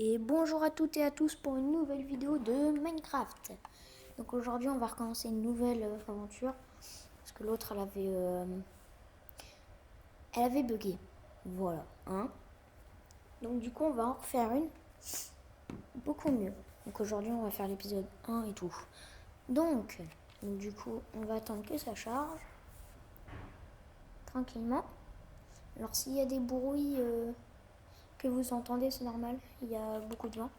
Et bonjour à toutes et à tous pour une nouvelle vidéo de Minecraft. Donc aujourd'hui on va recommencer une nouvelle aventure parce que l'autre elle avait bugué. Voilà, hein. Donc du coup on va en refaire une beaucoup mieux. Donc aujourd'hui on va faire l'épisode 1 et tout. Donc du coup on va attendre que ça charge tranquillement. Alors s'il y a des bruits que vous entendez, c'est normal, il y a beaucoup de vent.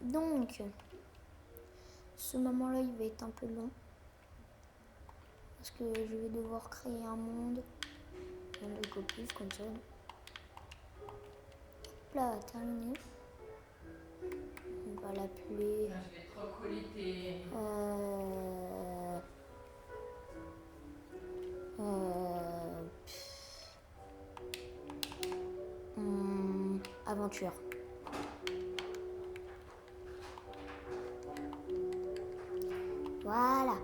Donc ce moment-là il va être un peu long parce que je vais devoir créer un monde de copies comme ça. Hop là, terminé. On va l'appeler Je vais trop coller tes... aventure. Voilà.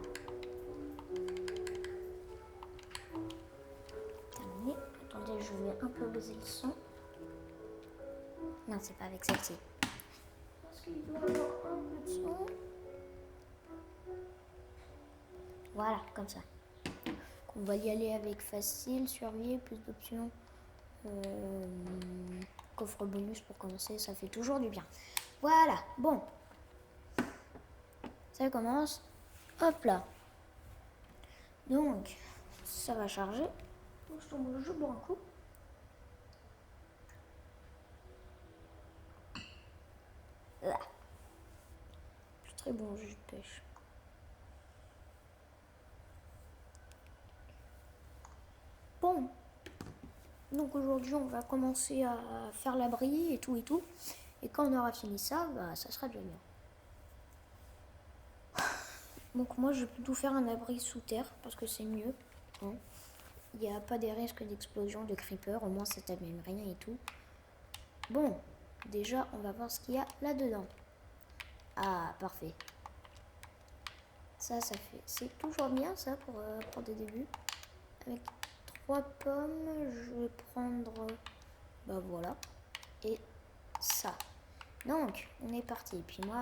Terminé. Attendez, je vais un peu baisser le son. Non, c'est pas avec celle-ci. Parce qu'il doit y avoir un peu de son. Voilà, comme ça. On va y aller avec facile, survie, plus d'options. Coffre bonus pour commencer, ça fait toujours du bien. Voilà, bon. Ça commence. Hop là. Donc, ça va charger. Je bois un coup. Là. C'est très bon jus de pêche. Bon. Donc aujourd'hui, on va commencer à faire l'abri et tout et tout. Et quand on aura fini ça, bah, ça sera déjà bien. Donc moi, je vais plutôt faire un abri sous terre parce que c'est mieux. Hein. Il n'y a pas des risques d'explosion, de creeper. Au moins, ça t'abîme rien et tout. Bon, déjà, on va voir ce qu'il y a là-dedans. Ah, parfait. Ça fait... C'est toujours bien, ça, pour des débuts. Avec 3 pommes, je vais prendre... Bah voilà. Et ça. Donc, on est parti. Et puis moi,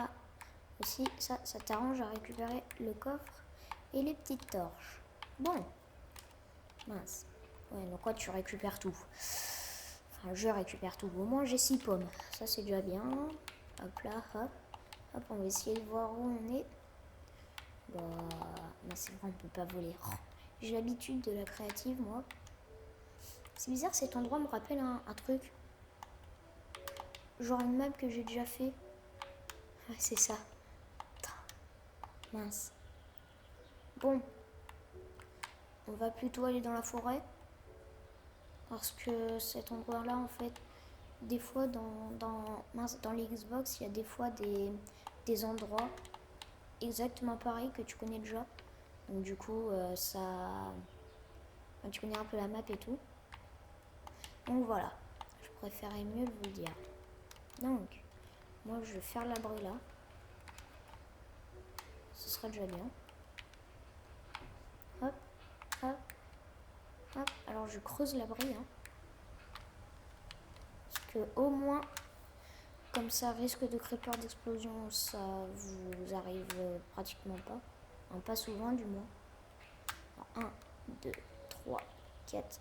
aussi, ça t'arrange à récupérer le coffre et les petites torches. Bon. Mince. Ouais, donc quoi, tu récupères tout. Enfin, je récupère tout. Au moins, j'ai 6 pommes. Ça, c'est déjà bien. Hop là, hop. Hop, on va essayer de voir où on est. Bah, non, c'est vrai, on peut pas voler. Oh, j'ai l'habitude de la créative, moi. C'est bizarre, cet endroit me rappelle un truc. Genre une map que j'ai déjà fait. Ouais, c'est ça. Mince. Bon. On va plutôt aller dans la forêt. Parce que cet endroit-là, en fait, des fois dans les Xbox, il y a des fois des endroits exactement pareils que tu connais déjà. Donc du coup, tu connais un peu la map et tout. Donc voilà, je préférais mieux vous le dire. Donc, moi je vais faire l'abri là. Ce sera déjà bien. Hop, hop, hop. Alors je creuse l'abri. Hein. Parce que au moins, comme ça, risque de creeper d'explosion, ça vous arrive pratiquement pas. Hein, pas souvent du moins. Alors, 1, 2, 3, 4,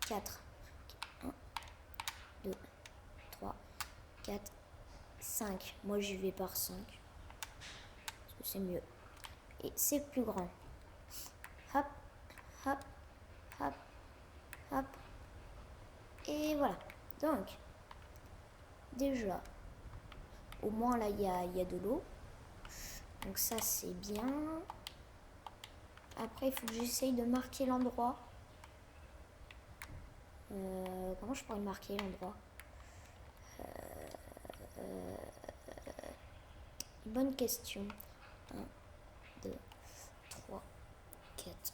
4. 1, 2, 3, 4, 5. Moi j'y vais par 5. Parce que c'est mieux. Et c'est plus grand. Hop, hop, hop, hop. Et voilà. Donc, déjà, au moins là, il y a de l'eau. Donc ça, c'est bien. Après, il faut que j'essaye de marquer l'endroit. Comment je pourrais marquer l'endroit Bonne question. 1, 2, 3, 4,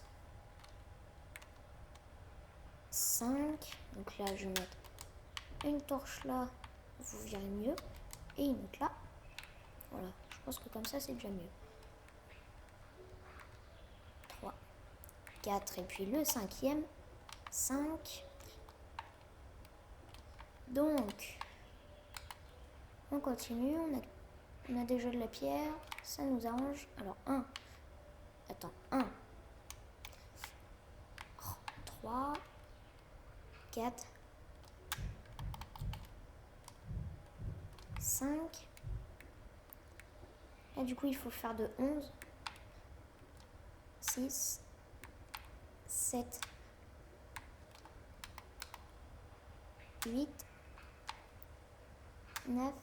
5. Donc là, je vais mettre une torche là, vous verrez mieux. Et une autre là. Voilà, je pense que comme ça, c'est déjà mieux. 3, 4. Et puis le cinquième, 5. Donc, On continue, on a déjà de la pierre, ça nous arrange. Alors 1, attends, 1, 3, 4, 5. Là du coup il faut faire de 11, 6, 7, 8, 9,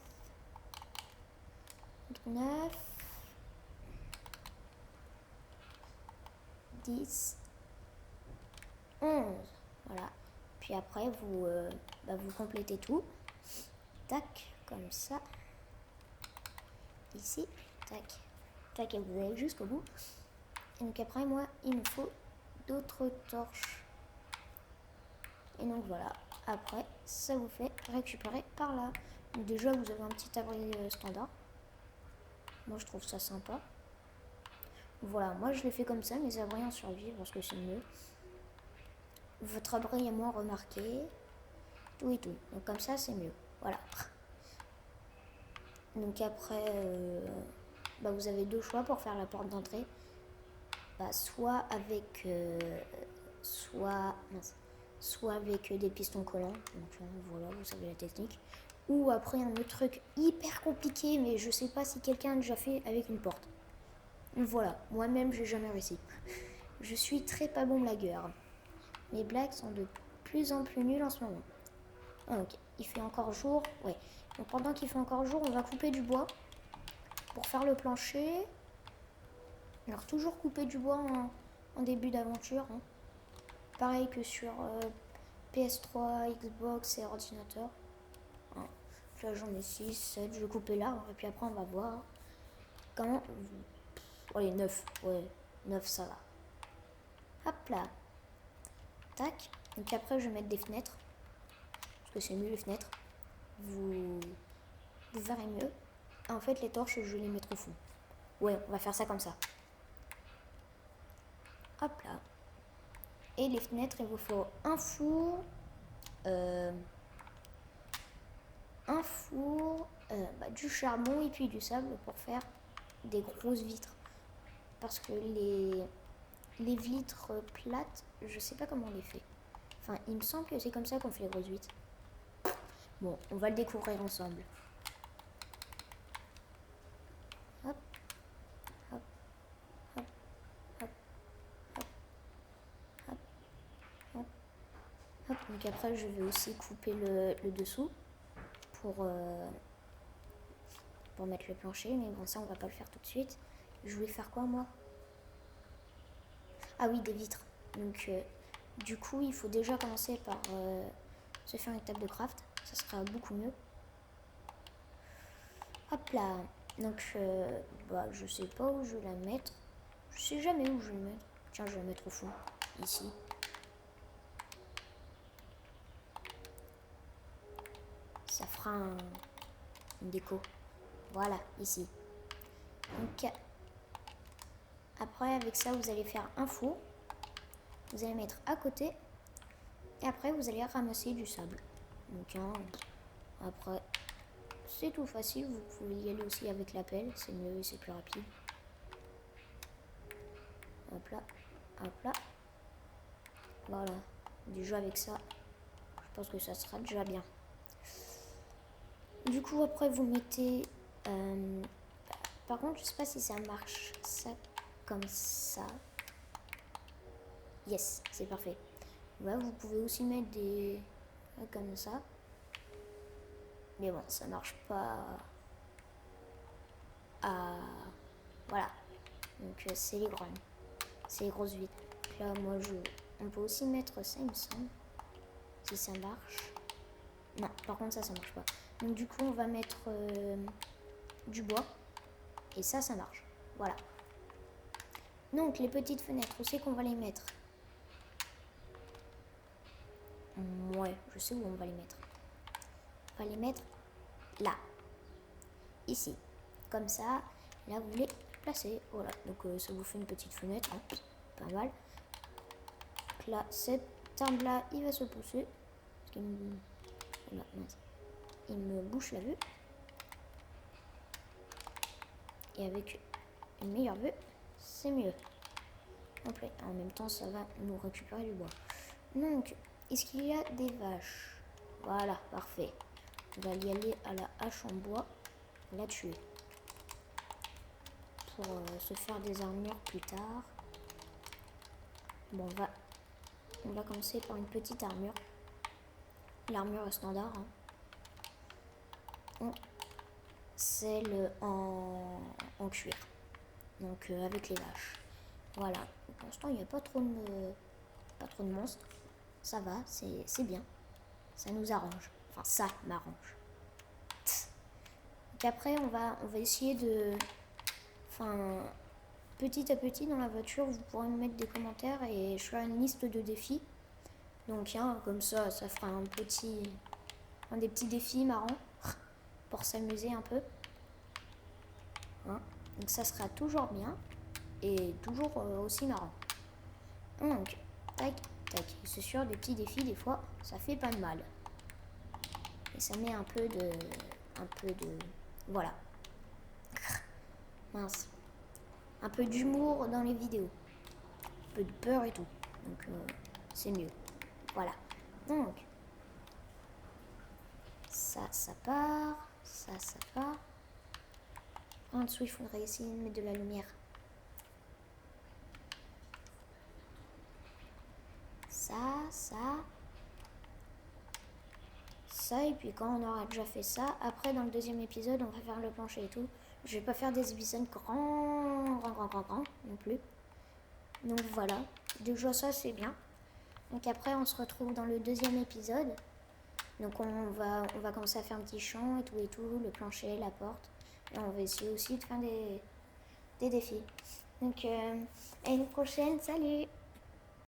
9, 10, 11. Voilà. Puis après, vous complétez tout. Tac, comme ça. Ici, tac, tac, et vous allez jusqu'au bout. Et donc après, moi, il me faut d'autres torches. Et donc voilà. Après, ça vous fait récupérer par là. Donc déjà, vous avez un petit abri standard. Moi, je trouve ça sympa. Voilà, moi, je l'ai fait comme ça, mes abris en survie, parce que c'est mieux. Votre abri est moins remarqué. Tout et tout. Donc comme ça, c'est mieux. Voilà. Donc après, vous avez deux choix pour faire la porte d'entrée. Soit avec soit avec des pistons collants. Donc voilà, vous savez la technique. Ou après un autre truc hyper compliqué, mais je sais pas si quelqu'un a déjà fait avec une porte. Donc voilà, moi-même j'ai jamais réussi. Je suis très pas bon blagueur. Mes blagues sont de plus en plus nulles en ce moment. Ah, ok, il fait encore jour. Ouais. Donc pendant qu'il fait encore jour, on va couper du bois pour faire le plancher. Alors toujours couper du bois en début d'aventure. Hein. Pareil que sur PS3, Xbox et ordinateur. Hein. Là j'en ai 6, 7, je vais couper là. Et puis après on va voir comment... Allez, 9. Ouais, 9 ça va. Hop là. Tac. Donc après je vais mettre des fenêtres. Parce que c'est mieux les fenêtres. Vous verrez mieux. En fait les torches je vais les mettre au fond. Ouais, on va faire ça comme ça. Hop là. Et les fenêtres, il vous faut un four, du charbon et puis du sable pour faire des grosses vitres. Parce que les vitres plates, je sais pas comment on les fait. Enfin, il me semble que c'est comme ça qu'on fait les grosses vitres. Bon, on va le découvrir ensemble. Hop, hop, hop, hop, hop, hop, hop, hop. Donc après, je vais aussi couper le dessous pour mettre le plancher. Mais bon, ça, on va pas le faire tout de suite. Je voulais faire quoi, moi? Ah oui, des vitres. Donc, du coup, il faut déjà commencer par se faire une table de craft. Ça sera beaucoup mieux. Hop là. Donc, je sais pas où je vais la mettre. Je sais jamais où je vais la mettre. Tiens, je vais la mettre au fond. Ici. Ça fera une déco. Voilà, ici. Donc, après, avec ça, vous allez faire un four. Vous allez mettre à côté. Et après, vous allez ramasser du sable. Donc, après, c'est tout facile. Vous pouvez y aller aussi avec la pelle. C'est mieux et c'est plus rapide. Hop là. Hop là. Voilà. Déjà avec ça, je pense que ça sera déjà bien. Du coup, après, vous mettez... par contre, je sais pas si ça marche. Ça, comme ça. Yes, c'est parfait. Ouais, vous pouvez aussi mettre des... comme ça. Mais bon, ça marche pas... Voilà. Donc, c'est les grandes. C'est les grosses vitres. Là, moi, on peut aussi mettre ça, il me semble. Si ça marche. Non, par contre, ça marche pas. Donc, du coup, on va mettre du bois. Et ça marche. Voilà. Donc, les petites fenêtres, où c'est qu'on va les mettre? Ouais, je sais où on va les mettre. On va les mettre là. Ici. Comme ça. Là, vous les placez. Voilà. Donc, ça vous fait une petite fenêtre. Hein. Pas mal. Donc là, cet arbre-là, il va se pousser. Parce qu'il me... Voilà, mince. Il me bouche la vue. Et avec une meilleure vue, c'est mieux. En même temps, ça va nous récupérer du bois. Donc, est-ce qu'il y a des vaches? Voilà, parfait. On va y aller à la hache en bois, la tuer. Pour se faire des armures plus tard. Bon, on va commencer par une petite armure. L'armure standard. Hein. Celle en cuir. Donc avec les vaches. Voilà. Pour l'instant, il n'y a pas trop de monstres. Ça va, c'est bien. Ça nous arrange. Enfin, ça m'arrange. Donc après, on va essayer de... Enfin, petit à petit dans la voiture, vous pourrez me mettre des commentaires et je ferai une liste de défis. Donc, comme ça fera des petits défis marrants pour s'amuser un peu. Hein. Donc, ça sera toujours bien et toujours aussi marrant. Donc, tac, tac. C'est sûr, des petits défis, des fois, ça fait pas de mal. Et ça met un peu de... Voilà. Mince. Un peu d'humour dans les vidéos. Un peu de peur et tout. Donc, c'est mieux. Voilà. Donc, ça part. Ça part. En dessous, il faudrait essayer de mettre de la lumière. Ça. Et puis quand on aura déjà fait ça, après dans le deuxième épisode, on va faire le plancher et tout. Je vais pas faire des épisodes grands non plus. Donc voilà, déjà ça c'est bien. Donc après on se retrouve dans le deuxième épisode. Donc on va commencer à faire un petit champ et tout, le plancher, la porte. Et on va essayer aussi de faire des défis. Donc à une prochaine, salut!